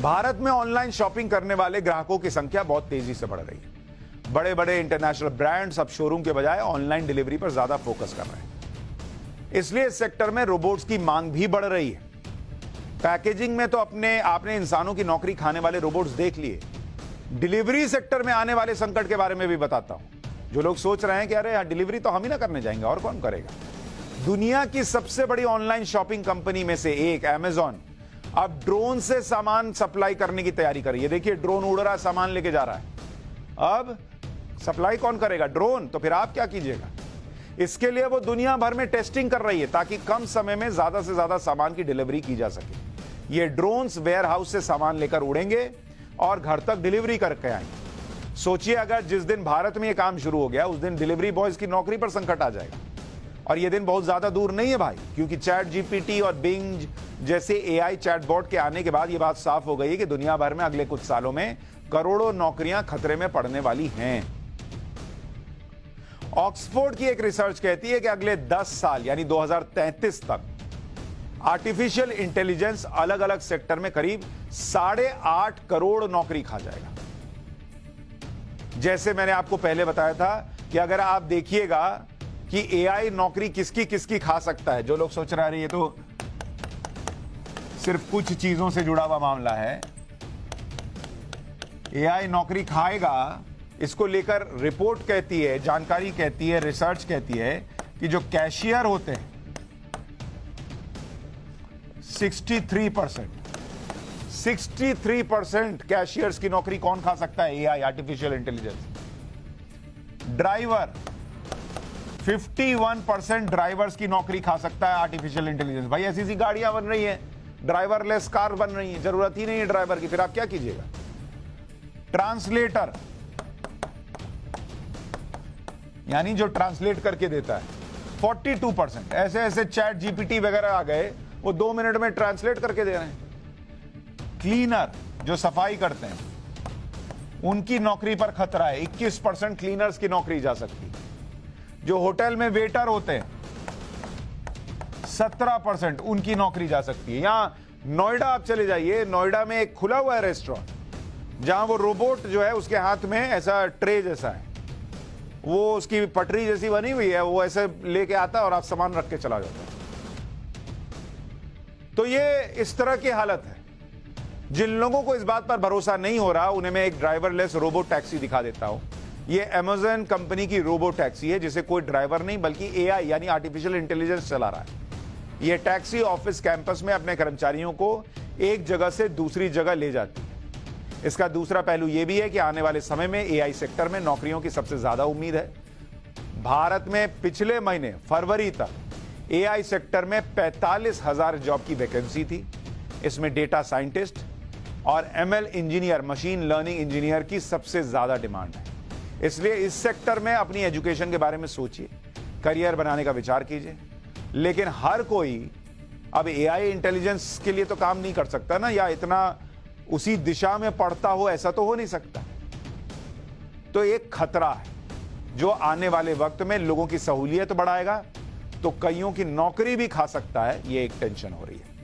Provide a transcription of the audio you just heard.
भारत में online shopping करने वाले ग्राहकों की संख्या बहुत तेजी से बढ़ रही है। बड़े बड़े इंटरनेशनल ब्रांड्स अब शोरूम के बजाय ऑनलाइन डिलीवरी पर ज्यादा फोकस कर रहे हैं। इसलिए इस सेक्टर में रोबोट्स की मांग भी बढ़ रही है। पैकेजिंग में तो आपने इंसानों की नौकरी खाने वाले रोबोट्स देख लिए। डिलीवरी सेक्टर में आने वाले संकट के बारे में भी बताता हूं। जो लोग सोच रहे हैं कि अरे डिलीवरी तो हम ही ना करने जाएंगे, और कौन करेगा। दुनिया की सबसे बड़ी ऑनलाइन शॉपिंग कंपनी में से एक अमेजॉन अब ड्रोन से सामान सप्लाई करने की तैयारी कर रही है। देखिए, ड्रोन उड़ रहा है, सामान लेके जा रहा है। अब सप्लाई कौन करेगा? ड्रोन। तो फिर आप क्या कीजिएगा? इसके लिए वो दुनिया भर में टेस्टिंग कर रही है ताकि कम समय में ज्यादा से ज्यादा सामान की डिलीवरी की जा सके। ये ड्रोन्स वेयर हाउस से सामान लेकर उड़ेंगे और घर तक डिलीवरी करके आएंगे। सोचिए, अगर जिस दिन भारत में ये काम शुरू हो गया उस दिन डिलीवरी बॉयज की नौकरी पर संकट आ जाएगा। और ये दिन बहुत ज्यादा दूर नहीं है भाई, क्योंकि चैट जीपीटी और बिंग जैसे एआई चैटबॉट के आने के बाद ये बात साफ हो गई है कि दुनिया भर में अगले कुछ सालों में करोड़ों नौकरियां खतरे में पड़ने वाली हैं। ऑक्सफोर्ड की एक रिसर्च कहती है कि अगले 10 साल यानी 2033 तक आर्टिफिशियल इंटेलिजेंस अलग अलग सेक्टर में करीब 8.5 करोड़ नौकरी खा जाएगा। जैसे मैंने आपको पहले बताया था कि अगर आप देखिएगा कि एआई नौकरी किसकी किसकी खा सकता है। जो लोग सोच रहे हैं ये तो सिर्फ कुछ चीजों से जुड़ा हुआ मामला है, एआई नौकरी खाएगा, इसको लेकर रिपोर्ट कहती है, जानकारी कहती है, रिसर्च कहती है कि जो कैशियर होते हैं 63% कैशियर्स की नौकरी कौन खा सकता है? AI, artificial intelligence. Driver 51% drivers की नौकरी खा सकता है आर्टिफिशियल इंटेलिजेंस। भाई ऐसी सी गाड़ियां बन रही है, ड्राइवरलेस कार बन रही है, जरूरत ही नहीं है ड्राइवर की, फिर आप क्या कीजिएगा? ट्रांसलेटर यानी जो ट्रांसलेट करके देता है 42%। ऐसे ऐसे चैट जीपीटी वगैरह आ गए, वो 2 मिनट में ट्रांसलेट करके दे रहे हैं। क्लीनर जो सफाई करते हैं उनकी नौकरी पर खतरा है, 21% क्लीनर्स की नौकरी जा सकती है। जो होटल में वेटर होते हैं 17% उनकी नौकरी जा सकती है। यहां नोएडा आप चले जाइए, नोएडा में एक खुला हुआ है रेस्टोरेंट जहां वो रोबोट जो है उसके हाथ में ऐसा ट्रे जैसा है, वो उसकी पटरी जैसी बनी हुई है, वो ऐसे लेके आता है और आप सामान रख के चला जाता है। तो ये इस तरह की हालत है। जिन लोगों को इस बात पर भरोसा नहीं हो रहा उन्हें मैं एक ड्राइवरलेस रोबो टैक्सी दिखा देता हूं। ये अमेज़न कंपनी की रोबो टैक्सी है जिसे कोई ड्राइवर नहीं बल्कि एआई यानी आर्टिफिशियल इंटेलिजेंस चला रहा है। ये टैक्सी ऑफिस कैंपस में अपने कर्मचारियों को एक जगह से दूसरी जगह ले जाती है। इसका दूसरा पहलू यह भी है कि आने वाले समय में एआई सेक्टर में नौकरियों की सबसे ज्यादा उम्मीद है। भारत में पिछले महीने फरवरी तक एआई सेक्टर में 45,000 जॉब की वैकेंसी थी। इसमें डेटा साइंटिस्ट और ML engineer, machine learning engineer की सबसे ज्यादा डिमांड है। इसलिए इस सेक्टर में अपनी एजुकेशन के बारे में सोचिए, करियर बनाने का विचार कीजिए। लेकिन हर कोई अब एआई इंटेलिजेंस के लिए तो काम नहीं कर सकता ना, या इतना उसी दिशा में पढ़ता हो, ऐसा तो हो नहीं सकता। तो एक खतरा है जो आने वाले वक्त में लोगों की सहूलियत बढ़ाएगा तो कईयों की नौकरी भी खा सकता है। ये एक टेंशन हो रही है।